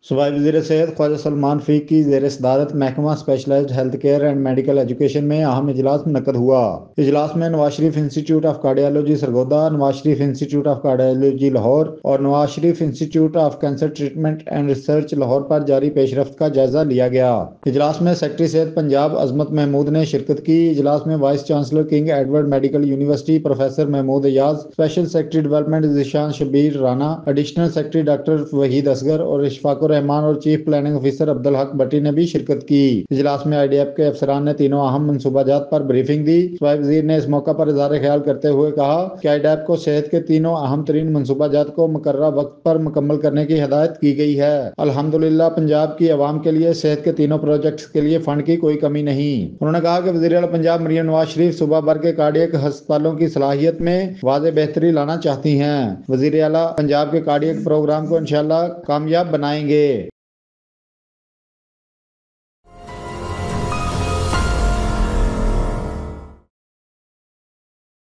सूबाई वज़ीर सेहत ख्वाजा सलमान फ़ीक की ज़ेर सदारत महकमा specialised health care and medical education में अहम इजलास मुनक्कद हुआ। इजलास में Nawaz Sharif institute of cardiology Sargodha, Nawaz Sharif institute of cardiology Lahore और Nawaz Sharif institute of cancer treatment and research Lahore पर जारी पेशरफ्त का जायजा लिया गया। इजलास में सेक्रेटरी सेहत पंजाब अजमत महमूद ने शिरकत की। इजलास में vice chancellor King Edward medical university professor Mahmood Ayaz, special secretary development Zeeshan Shabbir Rana, additional secretary doctor Waheed Asghar और इशफाकुर रहमान और chief planning officer Abdul Haq भट्टी ने भी शिरकत की। इजलास में IDF के अफसरान ने तीनों अहम मनसूबाजात पर ब्रीफिंग दी। सूबाई वजीर ने इस मौका पर इज़हार ख्याल करते हुए कहा कि IDF को सेहत के तीनों अहम तरीन मनसूबाजात को मुकर्ररा वक्त पर मुकम्मल करने की हिदायत की गई है। अल्हम्दुलिल्लाह पंजाब की आवाम के लिए सेहत के तीनों प्रोजेक्ट्स के लिए फंड की कोई कमी नहीं। उन्होंने कहा कि वज़ीर आला पंजाब मरियम नवाज शरीफ सूबा भर के कार्डियक अस्पतालों की सलाहियत में वाज़े बेहतरी लाना चाहती हैं। वज़ीर आला पंजाब के कार्डियक प्रोग्राम को इंशाअल्लाह कामयाब बनाएंगे।